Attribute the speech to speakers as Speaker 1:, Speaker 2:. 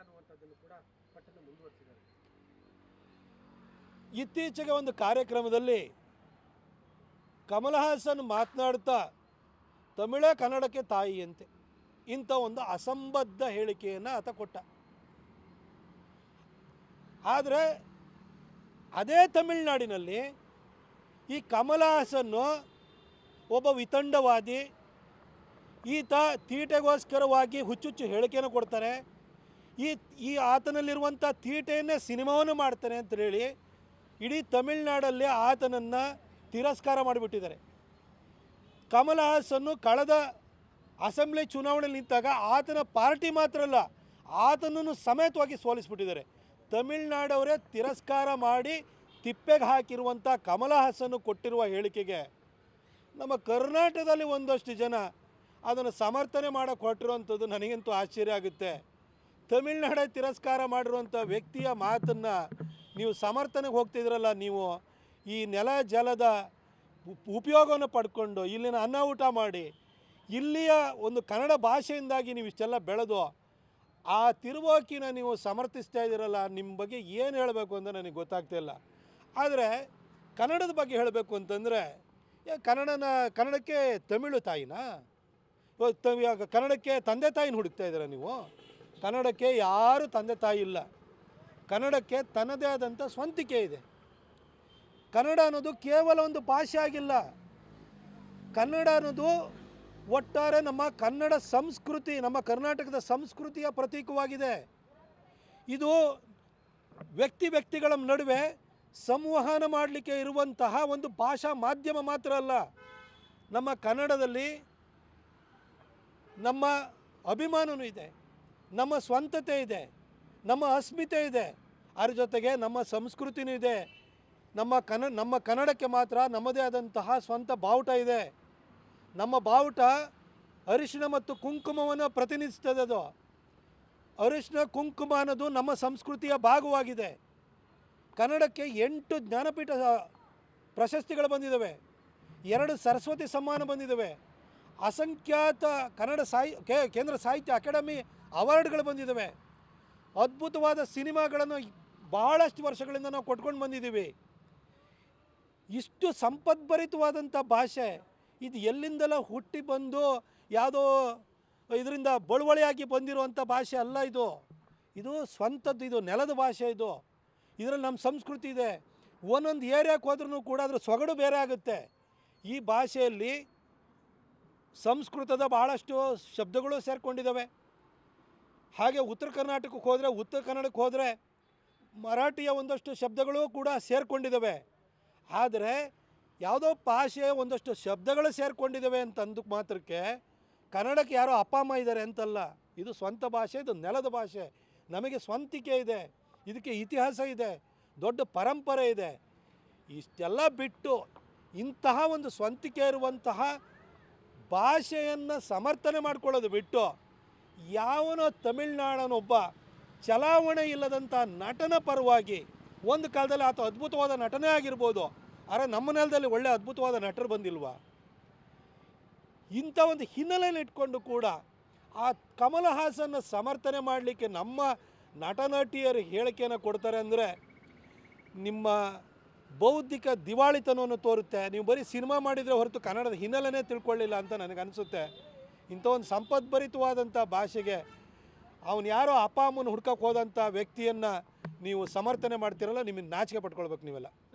Speaker 1: ಅನ್ನುವಂಥದ್ದನ್ನು ಕೂಡ ಪಟ್ಟಣ ಮುಂದುವರಿಸಿದ್ದಾರೆ.
Speaker 2: ಇತ್ತೀಚೆಗೆ ಒಂದು ಕಾರ್ಯಕ್ರಮದಲ್ಲಿ ಕಮಲ್ ಹಾಸನ್ ಮಾತನಾಡ್ತಾ ತಮಿಳೇ ಕನ್ನಡಕ್ಕೆ ತಾಯಿಯಂತೆ ಇಂಥ ಒಂದು ಅಸಂಬದ್ಧ ಹೇಳಿಕೆಯನ್ನು ಆತ ಕೊಟ್ಟ. ಆದರೆ ಅದೇ ತಮಿಳುನಾಡಿನಲ್ಲಿ ಈ ಕಮಲ್ ಹಾಸನ್ನು ಒಬ್ಬ ವಿತಂಡವಾದಿ, ಈತ ತೀಟೆಗೋಸ್ಕರವಾಗಿ ಹುಚ್ಚುಚ್ಚು ಹೇಳಿಕೆಯನ್ನು ಕೊಡ್ತಾರೆ, ಈ ಆತನಲ್ಲಿರುವಂಥ ತೀಟೆಯನ್ನೇ ಸಿನಿಮಾವನ್ನು ಮಾಡ್ತಾನೆ ಅಂತ ಹೇಳಿ ಇಡೀ ತಮಿಳುನಾಡಲ್ಲಿ ಆತನನ್ನು ತಿರಸ್ಕಾರ ಮಾಡಿಬಿಟ್ಟಿದ್ದಾರೆ. ಕಮಲ್ ಹಾಸನ್ನು ಕಳೆದ ಅಸೆಂಬ್ಲಿ ಚುನಾವಣೆಯಲ್ಲಿ ನಿಂತಾಗ ಆತನ ಪಾರ್ಟಿ ಮಾತ್ರ ಅಲ್ಲ, ಆತನನ್ನು ಸಮೇತವಾಗಿ ಸೋಲಿಸಿಬಿಟ್ಟಿದ್ದಾರೆ. ತಮಿಳುನಾಡವರೇ ತಿರಸ್ಕಾರ ಮಾಡಿ ತಿಪ್ಪೆಗೆ ಹಾಕಿರುವಂಥ ಕಮಲ್ ಹಾಸನ್ನು ಕೊಟ್ಟಿರುವ ಹೇಳಿಕೆಗೆ ನಮ್ಮ ಕರ್ನಾಟಕದಲ್ಲಿ ಒಂದಷ್ಟು ಜನ ಅದನ್ನು ಸಮರ್ಥನೆ ಮಾಡೋಕ್ಕೆ ಹೊರಟಿರುವಂಥದ್ದು ನನಗಂತೂ ಆಶ್ಚರ್ಯ ಆಗುತ್ತೆ. ತಮಿಳುನಾಡೇ ತಿರಸ್ಕಾರ ಮಾಡಿರುವಂಥ ವ್ಯಕ್ತಿಯ ಮಾತನ್ನು ನೀವು ಸಮರ್ಥನೆಗೆ ಹೋಗ್ತಿದ್ರಲ್ಲ, ನೀವು ಈ ನೆಲ ಜಲದ ಉಪಯೋಗವನ್ನು ಪಡ್ಕೊಂಡು ಇಲ್ಲಿನ ಅನ್ನ ಊಟ ಮಾಡಿ ಇಲ್ಲಿಯ ಒಂದು ಕನ್ನಡ ಭಾಷೆಯಿಂದಾಗಿ ನೀವು ಇಷ್ಟೆಲ್ಲ ಬೆಳೆದು ಆ ತಿರುವಾಕಿನ ನೀವು ಸಮರ್ಥಿಸ್ತಾ ಇದ್ದೀರಲ್ಲ, ನಿಮ್ಮ ಬಗ್ಗೆ ಏನು ಹೇಳಬೇಕು ಅಂತ ನನಗೆ ಗೊತ್ತಾಗ್ತಿಲ್ಲ. ಆದರೆ ಕನ್ನಡದ ಬಗ್ಗೆ ಹೇಳಬೇಕು ಅಂತಂದರೆ ಕನ್ನಡಕ್ಕೆ ತಮಿಳು ತಾಯಿನಾ? ಕನ್ನಡಕ್ಕೆ ತಂದೆ ತಾಯಿನ ಹುಡುಕ್ತಾ ಇದ್ದೀರಾ ನೀವು? ಕನ್ನಡಕ್ಕೆ ಯಾರೂ ತಂದೆ ತಾಯಿ ಇಲ್ಲ. ಕನ್ನಡಕ್ಕೆ ತನ್ನದೇ ಆದಂಥ ಸ್ವಂತಿಕೆ ಇದೆ. ಕನ್ನಡ ಅನ್ನೋದು ಕೇವಲ ಒಂದು ಭಾಷೆ ಆಗಿಲ್ಲ. ಕನ್ನಡ ಅನ್ನೋದು ಒಟ್ಟಾರೆ ನಮ್ಮ ಕನ್ನಡ ಸಂಸ್ಕೃತಿ, ನಮ್ಮ ಕರ್ನಾಟಕದ ಸಂಸ್ಕೃತಿಯ ಪ್ರತೀಕವಾಗಿದೆ. ಇದು ವ್ಯಕ್ತಿಗಳ ನಡುವೆ ಸಂವಹನ ಮಾಡಲಿಕ್ಕೆ ಇರುವಂತಹ ಒಂದು ಭಾಷಾ ಮಾಧ್ಯಮ ಮಾತ್ರ ಅಲ್ಲ. ನಮ್ಮ ಕನ್ನಡದಲ್ಲಿ ನಮ್ಮ ಅಭಿಮಾನವೂ ಇದೆ, ನಮ್ಮ ಸ್ವಂತತೆ ಇದೆ, ನಮ್ಮ ಅಸ್ಮಿತೆ ಇದೆ, ಅದ್ರ ಜೊತೆಗೆ ನಮ್ಮ ಸಂಸ್ಕೃತಿನೂ ಇದೆ. ನಮ್ಮ ಕನ್ನಡಕ್ಕೆ ಮಾತ್ರ ನಮ್ಮದೇ ಆದಂತಹ ಸ್ವಂತ ಬಾವುಟ ಇದೆ. ನಮ್ಮ ಬಾವುಟ ಅರಿಶಿಣ ಮತ್ತು ಕುಂಕುಮವನ್ನು ಪ್ರತಿನಿಧಿಸ್ತದೆ. ಅದು ಅರಿಶಿಣ ಕುಂಕುಮ ಅನ್ನೋದು ನಮ್ಮ ಸಂಸ್ಕೃತಿಯ ಭಾಗವಾಗಿದೆ. ಕನ್ನಡಕ್ಕೆ 8 ಜ್ಞಾನಪೀಠ ಪ್ರಶಸ್ತಿಗಳು ಬಂದಿದ್ದಾವೆ, 2 ಸರಸ್ವತಿ ಸಮ್ಮಾನ ಬಂದಿದ್ದಾವೆ, ಅಸಂಖ್ಯಾತ ಕನ್ನಡ ಕೇಂದ್ರ ಸಾಹಿತ್ಯ ಅಕಾಡೆಮಿ ಅವಾರ್ಡ್ಗಳು ಬಂದಿದ್ದಾವೆ. ಅದ್ಭುತವಾದ ಸಿನಿಮಾಗಳನ್ನು ಬಹಳಷ್ಟು ವರ್ಷಗಳಿಂದ ನಾವು ಕೊಟ್ಕೊಂಡು ಬಂದಿದ್ದೀವಿ. ಇಷ್ಟು ಸಂಪದ್ಭರಿತವಾದಂಥ ಭಾಷೆ ಇದು ಎಲ್ಲಿಂದೆಲ್ಲ ಹುಟ್ಟಿ ಬಂದು ಯಾವುದೋ ಇದರಿಂದ ಬಳುವಳಿಯಾಗಿ ಬಂದಿರುವಂಥ ಭಾಷೆ ಅಲ್ಲ. ಇದು ಸ್ವಂತದ್ದು, ಇದು ನೆಲದ ಭಾಷೆ. ಇದರಲ್ಲಿ ನಮ್ಮ ಸಂಸ್ಕೃತಿ ಇದೆ. ಒಂದೊಂದು ಏರಿಯಾಕ್ಕೆ ಹೋದ್ರೂ ಕೂಡ ಅದರ ಸೊಗಡು ಬೇರೆ ಆಗುತ್ತೆ. ಈ ಭಾಷೆಯಲ್ಲಿ ಸಂಸ್ಕೃತದ ಭಾಳಷ್ಟು ಶಬ್ದಗಳು ಸೇರಿಕೊಂಡಿದ್ದಾವೆ. ಹಾಗೆ ಉತ್ತರ ಕನ್ನಡಕ್ಕೆ ಹೋದರೆ ಮರಾಠಿಯ ಒಂದಷ್ಟು ಶಬ್ದಗಳು ಕೂಡ ಸೇರಿಕೊಂಡಿದ್ದಾವೆ. ಆದರೆ ಯಾವುದೋ ಭಾಷೆಯ ಒಂದಷ್ಟು ಶಬ್ದಗಳು ಸೇರಿಕೊಂಡಿದ್ದಾವೆ ಅಂತಂದು ಮಾತ್ರಕ್ಕೆ ಕನ್ನಡಕ್ಕೆ ಯಾರೋ ಅಪ್ಪ ಅಮ್ಮ ಇದ್ದಾರೆ ಅಂತಲ್ಲ. ಇದು ಸ್ವಂತ ಭಾಷೆ, ಇದು ನೆಲದ ಭಾಷೆ. ನಮಗೆ ಸ್ವಂತಿಕೆ ಇದೆ, ಇದಕ್ಕೆ ಇತಿಹಾಸ ಇದೆ, ದೊಡ್ಡ ಪರಂಪರೆ ಇದೆ. ಇಷ್ಟೆಲ್ಲ ಬಿಟ್ಟು ಇಂತಹ ಒಂದು ಸ್ವಂತಿಕೆ ಇರುವಂತಹ ಭಾಷೆಯನ್ನು ಸಮರ್ಥನೆ ಮಾಡ್ಕೊಳ್ಳೋದು ಬಿಟ್ಟು ಯಾವನೋ ತಮಿಳ್ನಾಡನೊಬ್ಬ ಚಲಾವಣೆ ಇಲ್ಲದಂಥ ನಟನ ಪರವಾಗಿ, ಒಂದು ಕಾಲದಲ್ಲಿ ಆತ ಅದ್ಭುತವಾದ ನಟನೇ ಆಗಿರ್ಬೋದು, ಆದರೆ ನಮ್ಮ ನೆಲದಲ್ಲಿ ಒಳ್ಳೆ ಅದ್ಭುತವಾದ ನಟರು ಬಂದಿಲ್ವಾ? ಇಂಥ ಒಂದು ಹಿನ್ನೆಲೆಯನ್ನು ಇಟ್ಕೊಂಡು ಕೂಡ ಆ ಕಮಲ್ ಹಾಸನ್ನ ಸಮರ್ಥನೆ ಮಾಡಲಿಕ್ಕೆ ನಮ್ಮ ನಟ ನಟಿಯರು ಹೇಳಿಕೆಯನ್ನು ಕೊಡ್ತಾರೆ ಅಂದರೆ ನಿಮ್ಮ ಬೌದ್ಧಿಕ ದಿವಾಳಿತನವನ್ನು ತೋರುತ್ತೆ. ನೀವು ಬರೀ ಸಿನಿಮಾ ಮಾಡಿದರೆ ಹೊರತು ಕನ್ನಡದ ಹಿನ್ನೆಲೆನೇ ತಿಳ್ಕೊಳ್ಳಿಲ್ಲ ಅಂತ ನನಗನ್ನಿಸುತ್ತೆ. ಇಂಥ ಒಂದು ಸಂಪದ್ಭರಿತವಾದಂಥ ಭಾಷೆಗೆ ಅವನು ಯಾರೋ ಅಪ್ಪ ಅಮ್ಮನ ಹುಡ್ಕಕ್ಕೆ ಹೋದಂಥ ವ್ಯಕ್ತಿಯನ್ನು ನೀವು ಸಮರ್ಥನೆ ಮಾಡ್ತಿರಲ್ಲ, ನಿಮಗೆ ನಾಚಿಕೆ ಪಟ್ಕೊಳ್ಬೇಕು ನೀವೆಲ್ಲ.